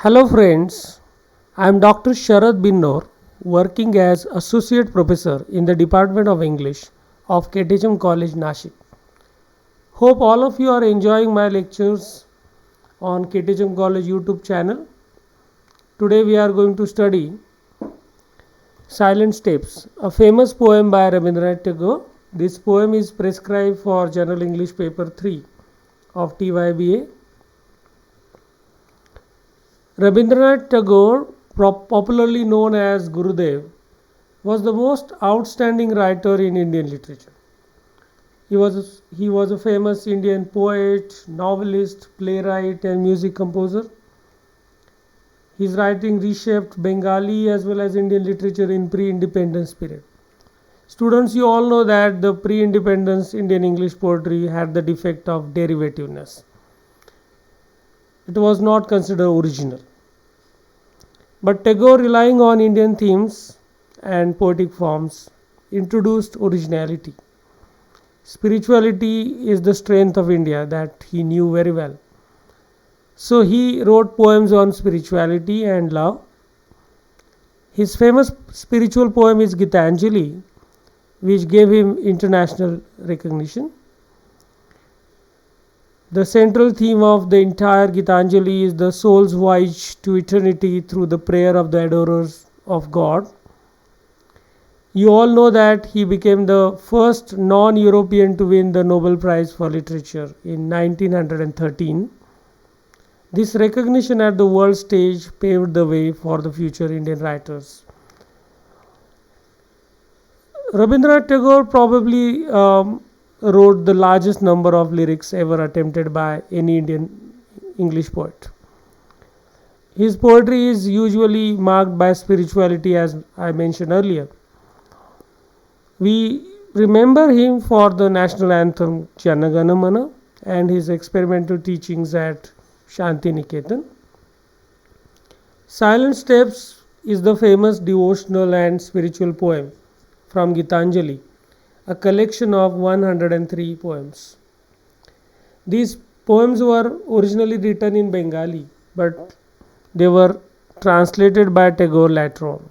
Hello friends, I am Dr. Sharad Binnor, working as Associate Professor in the Department of English of KTHM College, Nashik. Hope all of you are enjoying my lectures on KTHM College YouTube channel. Today we are going to study Silent Steps, a famous poem by Rabindranath Tagore. This poem is prescribed for General English Paper 3 of TYBA. Rabindranath Tagore, popularly known as Gurudev, was the most outstanding writer in Indian literature. He was a famous Indian poet, novelist, playwright, and music composer. His writing reshaped Bengali as well as Indian literature in pre-independence period. Students, you all know that the pre-independence Indian English poetry had the defect of derivativeness. It was not considered original. But Tagore, relying on Indian themes and poetic forms, introduced originality. Spirituality is the strength of India that he knew very well. So he wrote poems on spirituality and love. His famous spiritual poem is Gitanjali, which gave him international recognition. The central theme of the entire Gitanjali is the soul's voyage to eternity through the prayer of the adorers of God. You all know that he became the first non-European to win the Nobel Prize for Literature in 1913. This recognition at the world stage paved the way for the future Indian writers. Rabindranath Tagore probably wrote the largest number of lyrics ever attempted by any Indian English poet. His poetry is usually marked by spirituality, as I mentioned earlier. We remember him for the national anthem Jana Gana Mana and his experimental teachings at Shanti Niketan. Silent Steps is the famous devotional and spiritual poem from Gitanjali, a collection of 103 poems. These poems were originally written in Bengali, but they were translated by Tagore later on.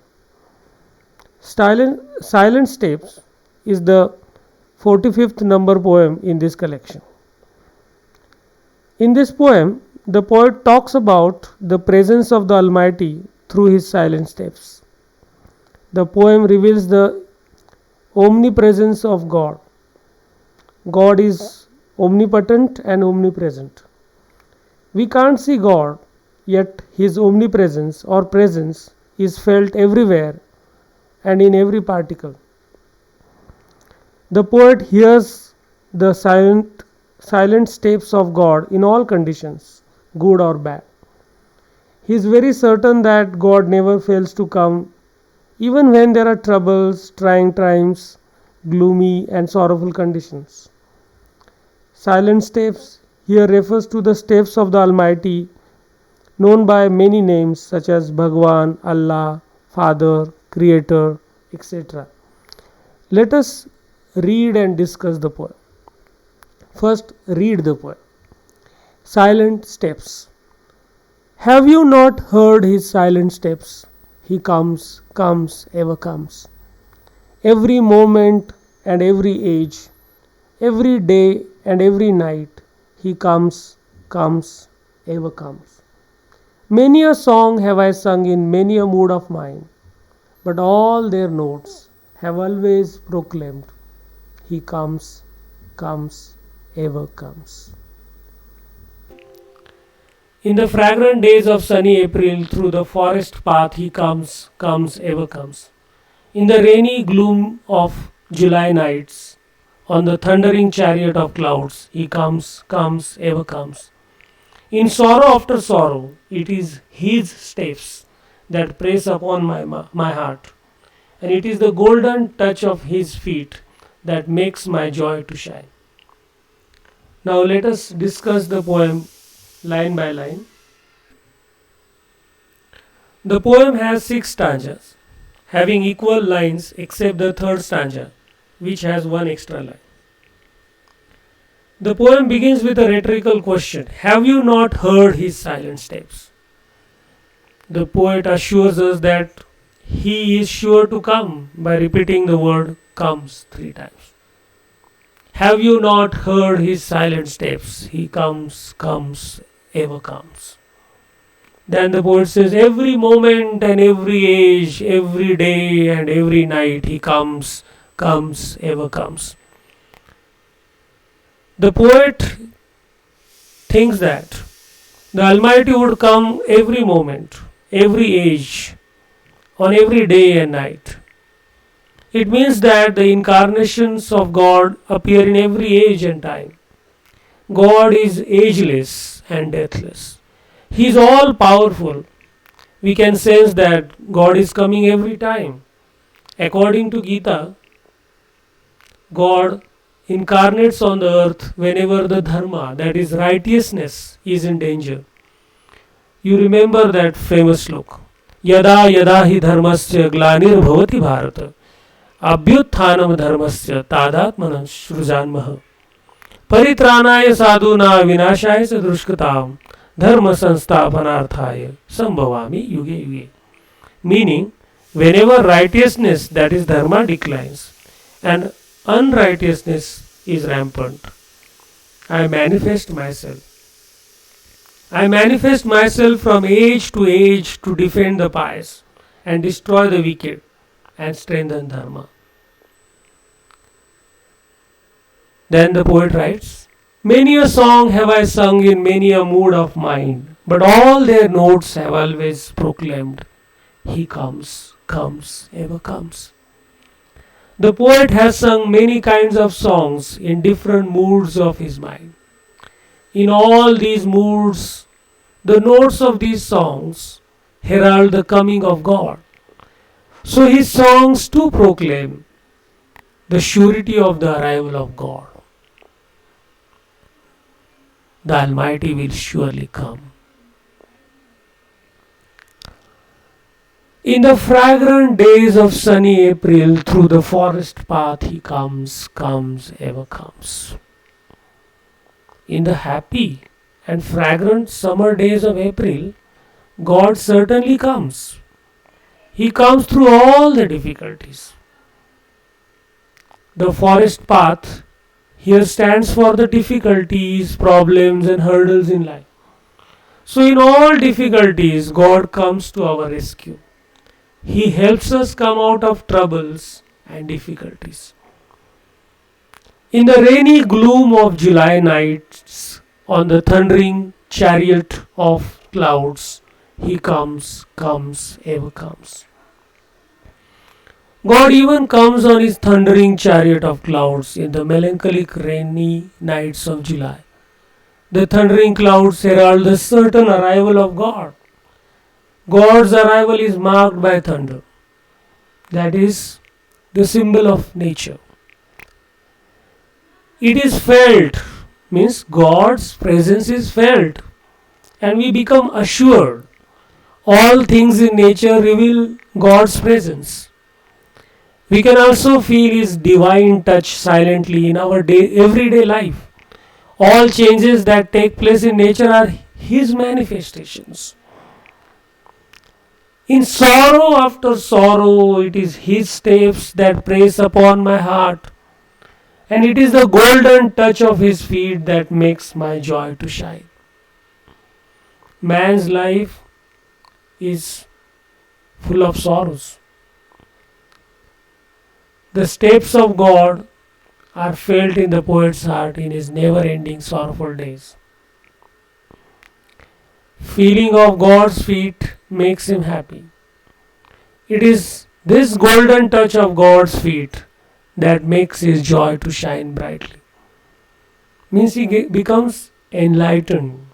Silent Steps is the 45th number poem in this collection. In this poem, the poet talks about the presence of the Almighty through his silent steps. The poem reveals the omnipresence of God. God is omnipotent and omnipresent. We can't see God, yet his omnipresence or presence is felt everywhere and in every particle. The poet hears the silent steps of God in all conditions, good or bad. He is very certain that God never fails to come even when there are troubles, trying times, gloomy and sorrowful conditions. Silent steps here refers to the steps of the Almighty, known by many names such as Bhagwan, Allah, Father, Creator, etc. Let us read and discuss the poem. First, read the poem. Silent Steps. Have you not heard his silent steps? He comes, ever comes. Every moment and every age, every day and every night, he comes, ever comes. Many a song have I sung in many a mood of mine, but all their notes have always proclaimed, he comes, ever comes. In the fragrant days of sunny April, through the forest path he comes, ever comes. In the rainy gloom of July nights, on the thundering chariot of clouds, he comes, ever comes. In sorrow after sorrow, it is his steps that press upon my heart, and it is the golden touch of his feet that makes my joy to shine. Now let us discuss the poem line by line. The poem has 6 stanzas, having equal lines except the third stanza, which has one extra line. The poem begins with a rhetorical question: have you not heard his silent steps? The poet assures us that he is sure to come by repeating the word comes 3 times. Have you not heard his silent steps? He comes, comes, ever comes. Then the poet says, every moment and every age, every day and every night, he comes, comes, ever comes. The poet thinks that the Almighty would come every moment, every age, on every day and night. It means that the incarnations of God appear in every age and time. God is ageless and deathless. He is all powerful. We can sense that God is coming every time. According to Gita, God incarnates on the earth whenever the dharma, that is righteousness, is in danger. You remember that famous sloka. Yada yada hi dharmasya glanir bhavati bharata abhyuthanam dharmasya tadatmanam srujanmah परित्राणाय साधूना विनाशाय च दुष्कृताम dharma संस्थापनार्थाय sambhavami yuge yuge. Meaning, whenever righteousness, that is dharma, declines and unrighteousness is rampant, I manifest myself. I manifest myself from age to age to defend the pious and destroy the wicked and strengthen dharma. Then the poet writes, many a song have I sung in many a mood of mind, but all their notes have always proclaimed, he comes, comes, ever comes. The poet has sung many kinds of songs in different moods of his mind. In all these moods, the notes of these songs herald the coming of God. So his songs too proclaim the surety of the arrival of God. The Almighty will surely come. In the fragrant days of sunny April, through the forest path he comes, comes, ever comes. In the happy and fragrant summer days of April, God certainly comes. He comes through all the difficulties. The forest path here stands for the difficulties, problems and hurdles in life. So in all difficulties, God comes to our rescue. He helps us come out of troubles and difficulties. In the rainy gloom of July nights, on the thundering chariot of clouds, he comes, comes, ever comes. God even comes on his thundering chariot of clouds in the melancholic rainy nights of July. The thundering clouds herald the certain arrival of God. God's arrival is marked by thunder. That is the symbol of nature. It is felt, means God's presence is felt, and we become assured. All things in nature reveal God's presence. We can also feel his divine touch silently in our everyday life. All changes that take place in nature are his manifestations. In sorrow after sorrow, it is his steps that press upon my heart, and it is the golden touch of his feet that makes my joy to shine. Man's life is full of sorrows. The steps of God are felt in the poet's heart in his never-ending sorrowful days. Feeling of God's feet makes him happy. It is this golden touch of God's feet that makes his joy to shine brightly. Means he becomes enlightened.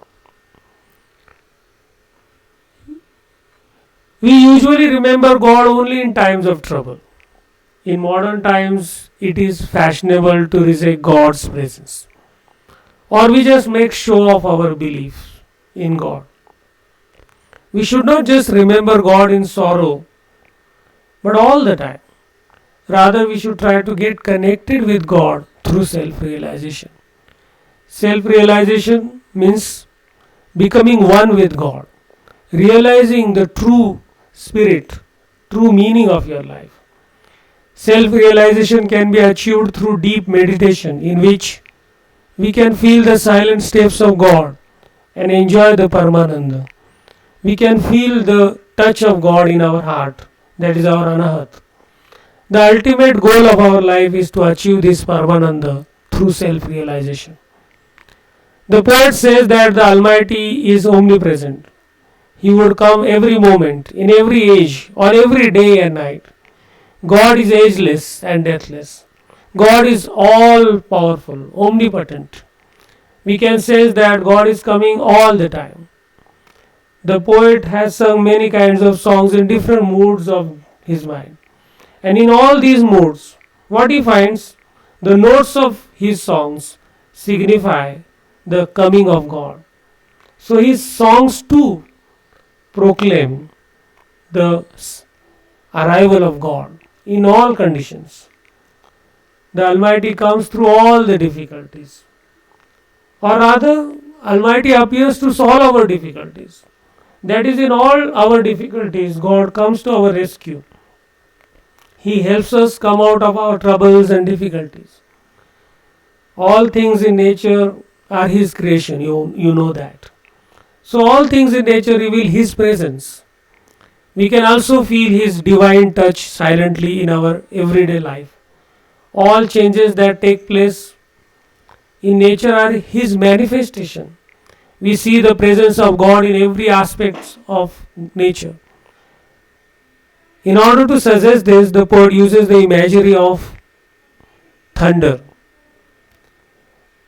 We usually remember God only in times of trouble. In modern times, it is fashionable to reject God's presence. Or we just make show of our belief in God. We should not just remember God in sorrow, but all the time. Rather, we should try to get connected with God through self-realization. Self-realization means becoming one with God, realizing the true spirit, true meaning of your life. Self realization can be achieved through deep meditation, in which we can feel the silent steps of God and enjoy the Paramananda. We can feel the touch of God in our heart, that is our Anahat. The ultimate goal of our life is to achieve this Paramananda through self realization. The poet says that the Almighty is omnipresent. He would come every moment, in every age, on every day and night. God is ageless and deathless. God is all powerful, omnipotent. We can say that God is coming all the time. The poet has sung many kinds of songs in different moods of his mind. And in all these moods, what he finds, the notes of his songs signify the coming of God. So his songs too proclaim the arrival of God in all conditions. The Almighty comes through all the difficulties. Or rather, Almighty appears to solve our difficulties. That is, in all our difficulties, God comes to our rescue. He helps us come out of our troubles and difficulties. All things in nature are His creation, you know that. So all things in nature reveal His presence. We can also feel His divine touch silently in our everyday life. All changes that take place in nature are His manifestation. We see the presence of God in every aspect of nature. In order to suggest this, the poet uses the imagery of thunder.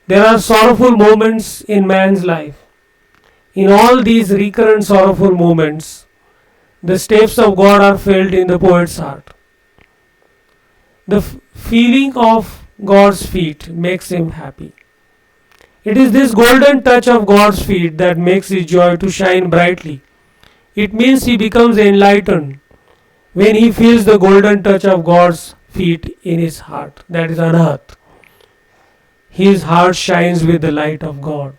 There are sorrowful moments in man's life. In all these recurrent sorrowful moments, the steps of God are felt in the poet's heart. The feeling of God's feet makes him happy. It is this golden touch of God's feet that makes his joy to shine brightly. It means he becomes enlightened when he feels the golden touch of God's feet in his heart. That is Anahat. His heart shines with the light of God.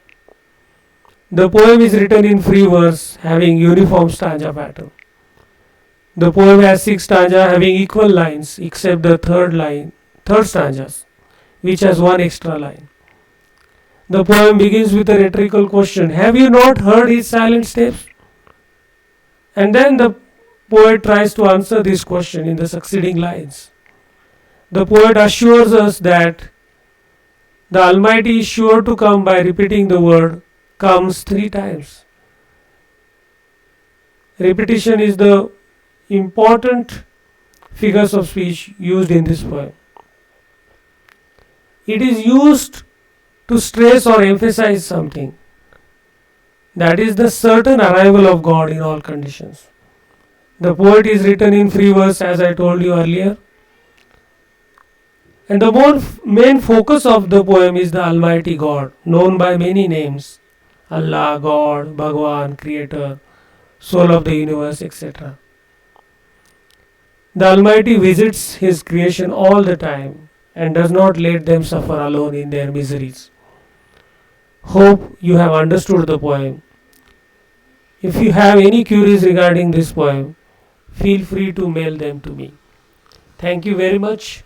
The poem is written in free verse having uniform stanza pattern. The poem has 6 stanzas having equal lines except the third stanzas, which has 1 extra line. The poem begins with a rhetorical question: have you not heard his silent steps? And then the poet tries to answer this question in the succeeding lines. The poet assures us that the Almighty is sure to come by repeating the word comes 3 times. Repetition is the important figures of speech used in this poem. It is used to stress or emphasize something. That is the certain arrival of God in all conditions. The poet is written in free verse, as I told you earlier. And the main focus of the poem is the Almighty God, known by many names: Allah, God, Bhagwan, Creator, Soul of the Universe, etc. The Almighty visits His creation all the time and does not let them suffer alone in their miseries. Hope you have understood the poem. If you have any queries regarding this poem, feel free to mail them to me. Thank you very much.